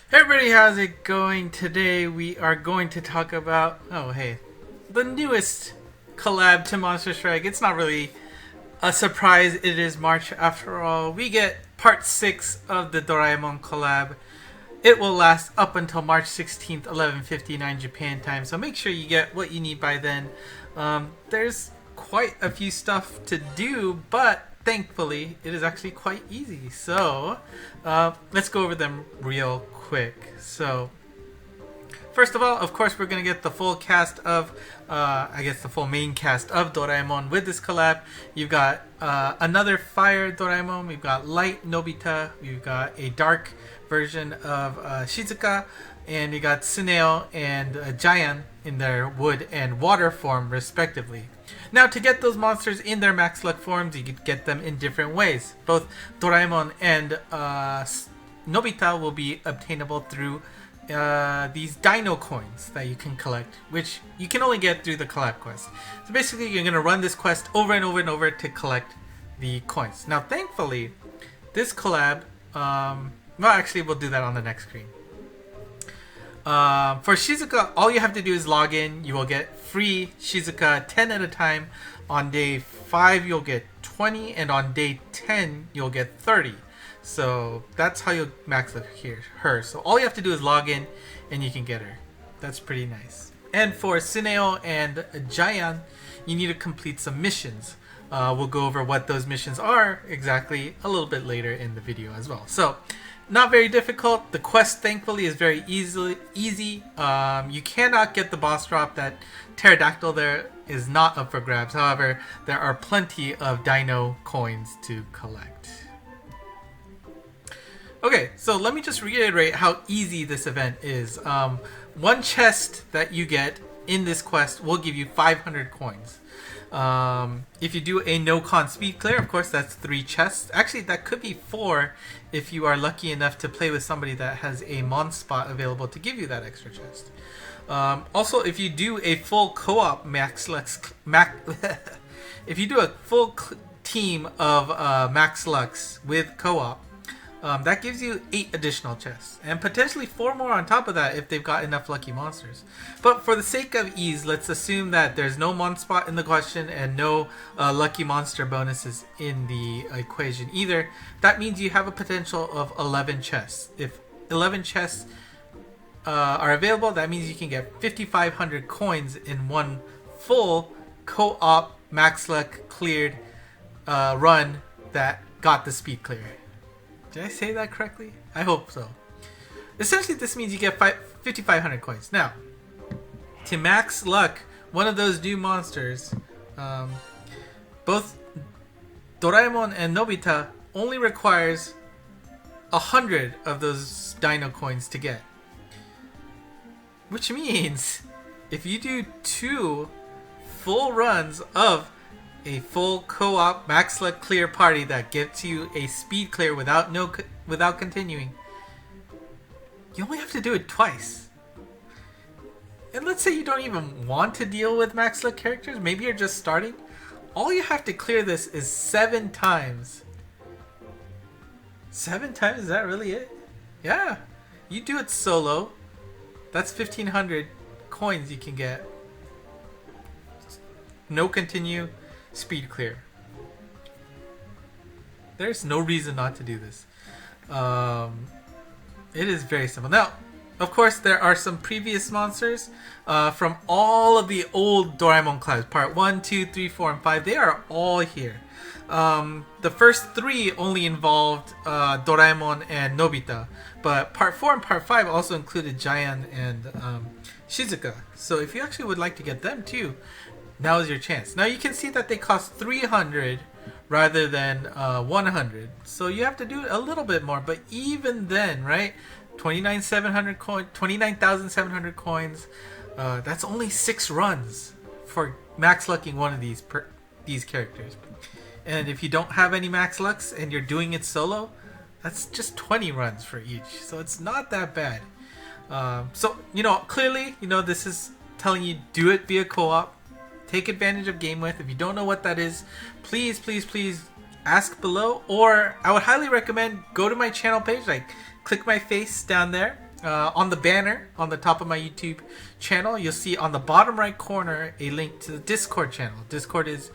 Hey everybody, how's it going? Today we are going to talk about, the newest collab to Monster Strike. It's not really a surprise, it is March after all. We get part 6 of the Doraemon collab. It will last up until March 16th, 11:59 Japan time, so make sure you get what you need by then. There's quite a few stuff to do, but thankfully it is actually quite easy. So let's go over them real quick. So first of all, of course, we're going to get the full cast of, the full main cast of Doraemon with this collab. You've got another Fire Doraemon, we've got Light Nobita, we've got a dark version of Shizuka, and you got Suneo and Giant in their wood and water form respectively. Now, to get those monsters in their max luck forms, you could get them in different ways. Both Doraemon and Nobita will be obtainable through these dino coins that you can collect, which you can only get through the collab quest. So basically, you're going to run this quest over and over and over to collect the coins. Now, thankfully, this collab, we'll do that on the next screen. For Shizuka, all you have to do is log in. You will get free Shizuka 10 at a time. On day 5, you'll get 20, and on day 10, you'll get 30. So that's how you'll max her. So all you have to do is log in, and you can get her. That's pretty nice. And for Suneo and Giant, you need to complete some missions. We'll go over what those missions are exactly a little bit later in the video as well. So, not very difficult. The quest, thankfully, is very easy. You cannot get the boss drop. That pterodactyl there is not up for grabs. However, there are plenty of dino coins to collect. Okay, so let me just reiterate how easy this event is. One chest that you get in this quest will give you 500 coins. If you do a no-con speed clear, of course, that's 3 chests. Actually, that could be 4 if you are lucky enough to play with somebody that has a Mon spot available to give you that extra chest. Also, if you do a full co-op if you do a full team of Max Lux with co-op, that gives you 8 additional chests, and potentially 4 more on top of that if they've got enough lucky monsters. But for the sake of ease, let's assume that there's no Mon spot in the question and no lucky monster bonuses in the equation either. That means you have a potential of 11 chests. If 11 chests are available, that means you can get 5,500 coins in one full co-op max luck cleared run that got the speed clear. Did I say that correctly? I hope so. Essentially, this means you get 5,500 coins. Now, to max luck one of those new monsters, both Doraemon and Nobita only requires 100 of those dino coins to get. Which means, if you do 2 full runs of a full co-op max luck clear party that gets you a speed clear without continuing, you only have to do it twice. And let's say you don't even want to deal with max luck characters, maybe you're just starting. All you have to clear this is 7 times. 7 times? Is that really it? Yeah. You do it solo. That's 1,500 coins you can get. No continue. Speed clear. There's no reason not to do this. It is very simple. Now, of course, there are some previous monsters from all of the old Doraemon collabs. Part 1, 2, 3, 4, and 5. They are all here. The first 3 only involved Doraemon and Nobita. But Part 4 and Part 5 also included Giant and Shizuka. So if you actually would like to get them too, now is your chance. Now you can see that they cost 300 rather than 100. So you have to do a little bit more. But even then, right? 29,700 coins. That's only 6 runs for max lucking one of these characters. And if you don't have any max lucks and you're doing it solo, that's just 20 runs for each. So it's not that bad. Clearly, this is telling you do it via co-op. Take advantage of game width. If you don't know what that is, please ask below, or I would highly recommend go to my channel page, like click my face down there, On the banner on the top of my YouTube channel, you'll see on the bottom right corner a link to the Discord channel. Discord is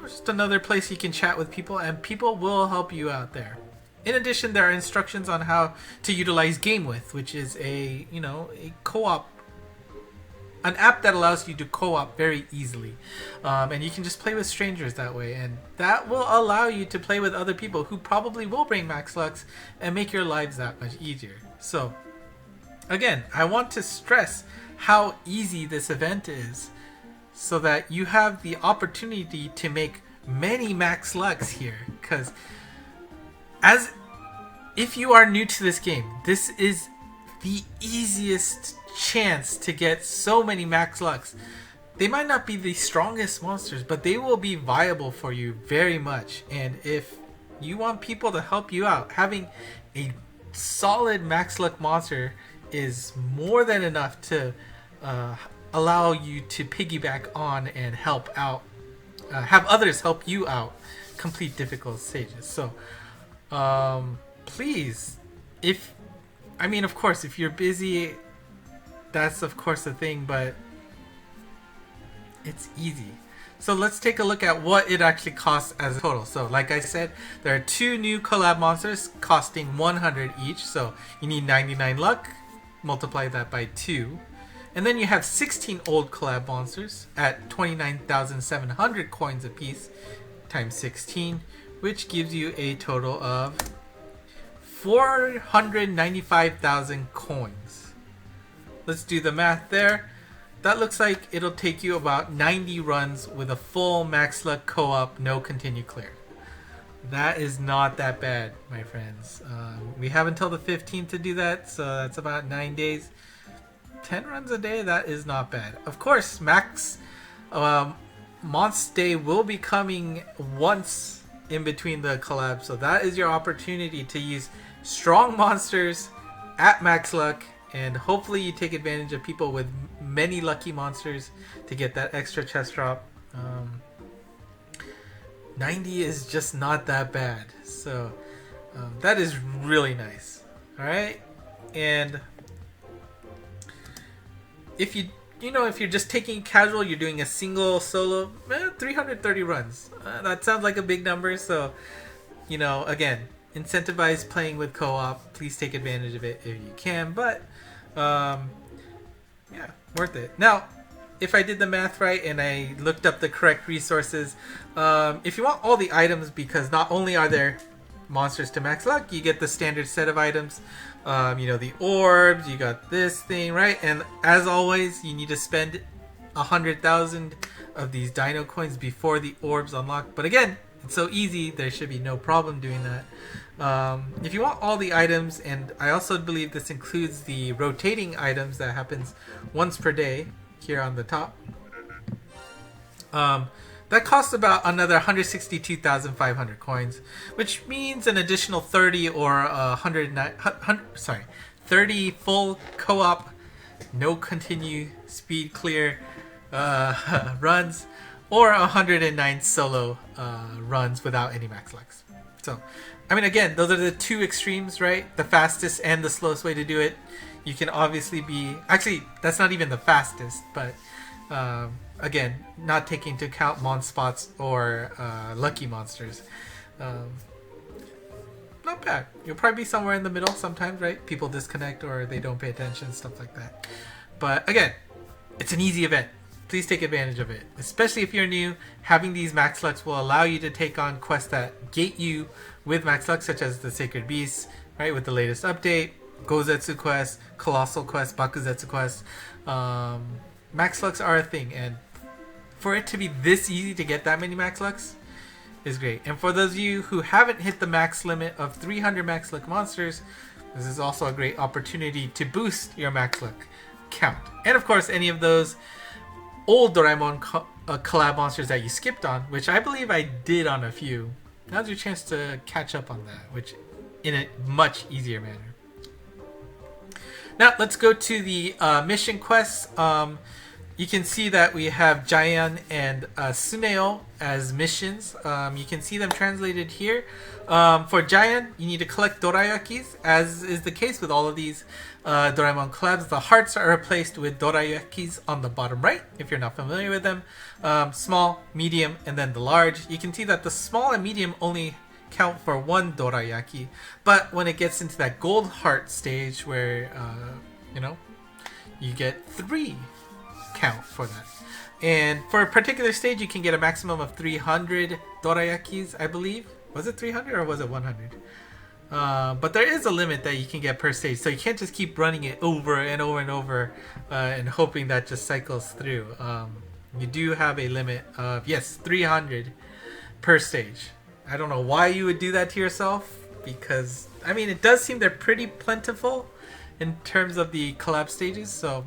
just another place you can chat with people, and people will help you out there. In addition, there are instructions on how to utilize GameWith, which is a co-op, an app that allows you to co-op very easily, and you can just play with strangers that way, and that will allow you to play with other people who probably will bring Max Lux and make your lives that much easier. So again, I want to stress how easy this event is so that you have the opportunity to make many Max Lux here. Because if you are new to this game, this is the easiest chance to get so many Max Lux. They might not be the strongest monsters, but they will be viable for you very much. And if you want people to help you out, having a solid Max Lux monster is more than enough to allow you to piggyback on and help out, have others help you out complete difficult stages. So please, of course, if you're busy, that's of course a thing, but it's easy. So let's take a look at what it actually costs as a total. So like I said, there are 2 new collab monsters costing 100 each. So you need 99 luck, multiply that by 2. And then you have 16 old collab monsters at 29,700 coins apiece times 16, which gives you a total of 495,000 coins. Let's do the math there. That looks like it'll take you about 90 runs with a full Max Luck co-op, no continue clear. That is not that bad, my friends. We have until the 15th to do that, so that's about 9 days. 10 runs a day, that is not bad. Of course, Max Monst Day will be coming once in between the collabs, so that is your opportunity to use strong monsters at Max Luck, and hopefully you take advantage of people with many lucky monsters to get that extra chest drop. 90 is just not that bad, so that is really nice. Alright, and if you're just taking casual, you're doing a single solo, 330 runs. That sounds like a big number, so again, incentivize playing with co-op. Please take advantage of it if you can, but yeah, worth it. Now, if I did the math right and I looked up the correct resources, if you want all the items, because not only are there monsters to Max Luck, you get the standard set of items, the orbs, you got this thing, right? And as always, you need to spend 100,000 of these dino coins before the orbs unlock. But again, it's so easy, there should be no problem doing that. If you want all the items, and I also believe this includes the rotating items that happens once per day here on the top, that costs about another 162,500 coins, which means an additional 30 or 30 full co-op, no continue, speed clear runs, or 109 solo runs without any Max Lux. So, again, those are the 2 extremes, right? The fastest and the slowest way to do it. You can obviously actually, that's not even the fastest, but again, not taking into account mon spots or lucky monsters. Not bad. You'll probably be somewhere in the middle sometimes, right? People disconnect or they don't pay attention, stuff like that. But again, it's an easy event. Please take advantage of it. Especially if you're new, having these Max Lux will allow you to take on quests that gate you with Max Lux, such as the Sacred Beasts, right, with the latest update, Gozetsu quest, Colossal quest, Bakuzetsu quest. Max Lux are a thing, and for it to be this easy to get that many Max Lux is great. And for those of you who haven't hit the max limit of 300 Max Lux monsters, this is also a great opportunity to boost your Max Lux count. And of course, any of those old Doraemon collab monsters that you skipped on, which I believe I did on a few, now's your chance to catch up on that, which in a much easier manner. Now let's go to the mission quests. you can see that we have Giant and Suneo as missions. You can see them translated here. For Giant, you need to collect dorayakis, as is the case with all of these Doraemon collabs. The hearts are replaced with dorayakis on the bottom right, if you're not familiar with them. Small, medium, and then the large. You can see that the small and medium only count for one dorayaki, but when it gets into that gold heart stage where, you get 3 count for that. And for a particular stage, you can get a maximum of 300 dorayakis, I believe. Was it 300 or was it 100? But there is a limit that you can get per stage, so you can't just keep running it over and over and over and hoping that just cycles through. You do have a limit of, yes, 300 per stage. I don't know why you would do that to yourself, because, I mean, it does seem they're pretty plentiful in terms of the collab stages, so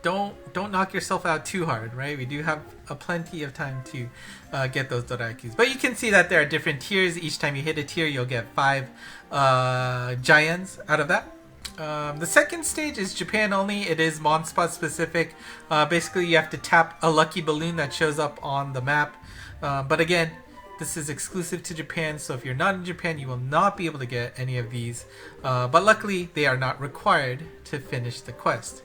don't knock yourself out too hard, right? We do have a plenty of time to get those dorayakis. But you can see that there are different tiers. Each time you hit a tier, you'll get 5 giants out of that. The second stage is Japan only. It is Monspot specific. Basically, you have to tap a lucky balloon that shows up on the map. But again, this is exclusive to Japan, so if you're not in Japan, you will not be able to get any of these. But luckily, they are not required to finish the quest.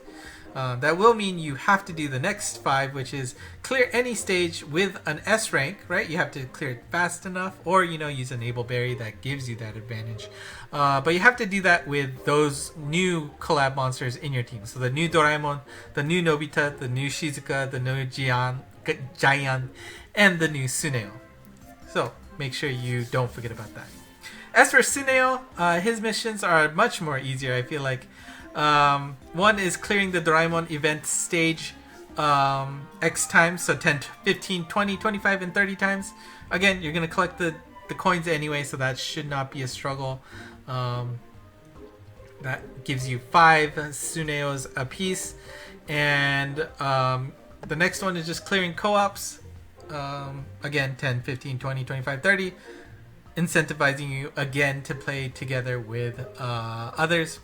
That will mean you have to do the next 5, which is clear any stage with an S rank, right? You have to clear it fast enough, or, use an Able Berry that gives you that advantage. But you have to do that with those new collab monsters in your team. So the new Doraemon, the new Nobita, the new Shizuka, the new Giant, and the new Suneo. So make sure you don't forget about that. As for Suneo, his missions are much more easier, I feel like. One is clearing the Doraemon event stage X times, so 10, 15, 20, 25, and 30 times. Again, you're going to collect the coins anyway, so that should not be a struggle. That gives you 5 Suneos a piece. And the next one is just clearing co-ops. Again, 10, 15, 20, 25, 30. Incentivizing you again to play together with others.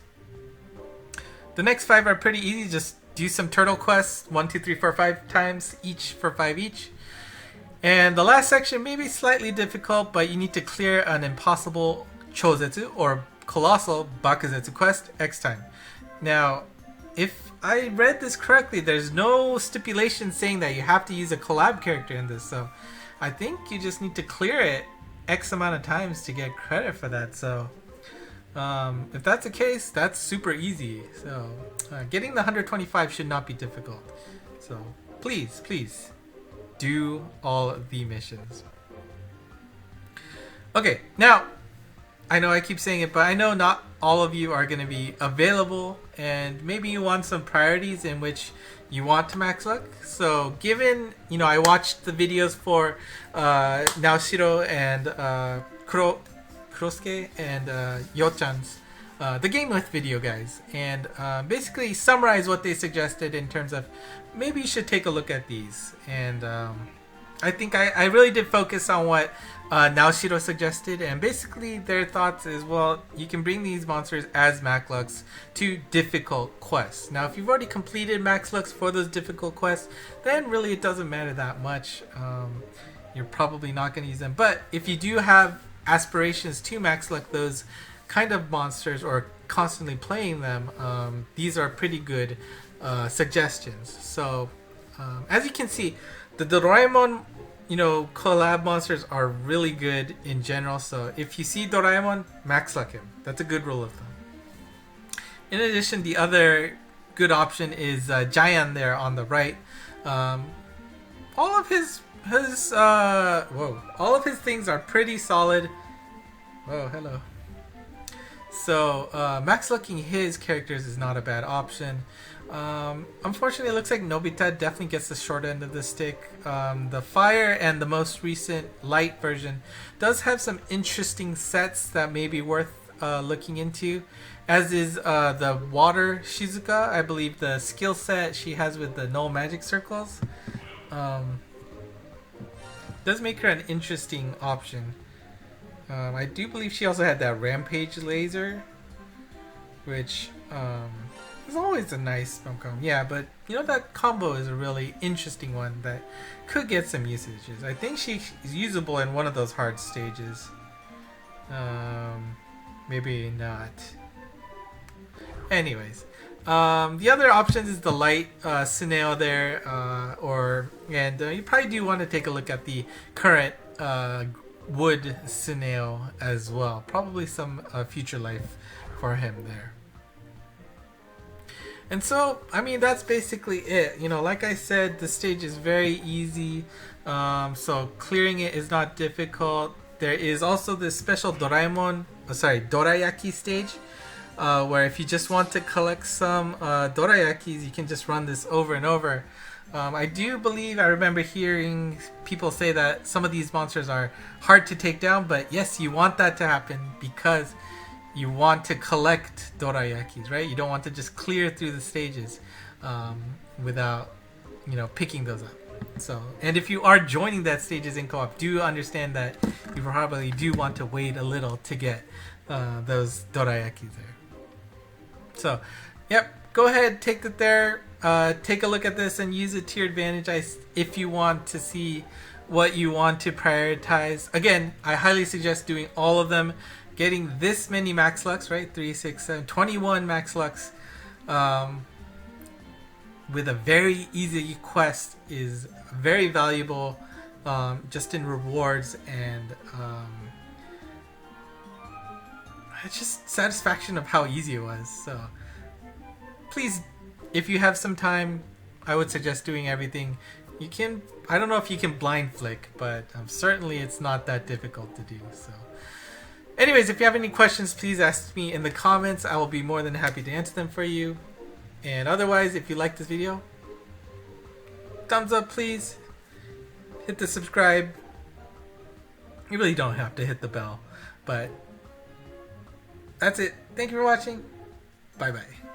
The next 5 are pretty easy. Just do some turtle quests 1, 2, 3, 4, 5 times each for 5 each. And the last section may be slightly difficult, but you need to clear an impossible Chozetsu or colossal Bakuzetsu quest X time. Now, if I read this correctly, there's no stipulation saying that you have to use a collab character in this, so I think you just need to clear it X amount of times to get credit for that. So if that's the case, that's super easy. So getting the 125 should not be difficult. So please do all of the missions. Okay, now I know I keep saying it, but I know not all of you are going to be available, and maybe you want some priorities in which you want to max luck. So given, I watched the videos for Naoshiro and Kurosuke and Yo-chan's the Game With video guys, and basically summarize what they suggested in terms of maybe you should take a look at these. And I think I really did focus on what Naoshiro suggested, and basically their thoughts is, well, you can bring these monsters as max lucks to difficult quests. Now if you've already completed max lucks for those difficult quests, then really it doesn't matter that much. You're probably not going to use them, but if you do have aspirations to max luck those kind of monsters or constantly playing them, these are pretty good suggestions. So as you can see, the Doraemon collab monsters are really good in general. So if you see Doraemon, max luck him. That's a good rule of thumb. In addition, the other good option is Giant there on the right. All of his things are pretty solid. Whoa, hello. So max lucking his characters is not a bad option. Unfortunately, it looks like Nobita definitely gets the short end of the stick. The Fire and the most recent Light version does have some interesting sets that may be worth looking into, as is the Water Shizuka. I believe the skill set she has with the null magic circles does make her an interesting option. I do believe she also had that Rampage laser, which It's always a nice combo. Yeah, but you know that combo is a really interesting one that could get some usages. I think she's usable in one of those hard stages. Maybe not. Anyways, the other options is the light snail there, you probably do want to take a look at the current wood snail as well. Probably some future life for him there. And so, I mean, that's basically it. You know, like I said, the stage is very easy. So clearing it is not difficult. There is also this special Doraemon, dorayaki stage, where if you just want to collect some dorayakis, you can just run this over and over. I remember hearing people say that some of these monsters are hard to take down, but yes, you want that to happen because you want to collect dorayakis, right? You don't want to just clear through the stages without, picking those up. So, and if you are joining that stages in co-op, do understand that you probably do want to wait a little to get those dorayakis there. So, yep, go ahead, take it there. Take a look at this and use it to your advantage if you want to see what you want to prioritize. Again, I highly suggest doing all of them. Getting this many max lux, right? 3, 6, 7, 21 max lux with a very easy quest is very valuable just in rewards and it's just satisfaction of how easy it was. So please, if you have some time, I would suggest doing everything. You can, I don't know if you can blind flick, but certainly it's not that difficult to do. So anyways, if you have any questions, please ask me in the comments. I will be more than happy to answer them for you. And otherwise, if you like this video, thumbs up please. Hit the subscribe. You really don't have to hit the bell. But that's it. Thank you for watching. Bye bye.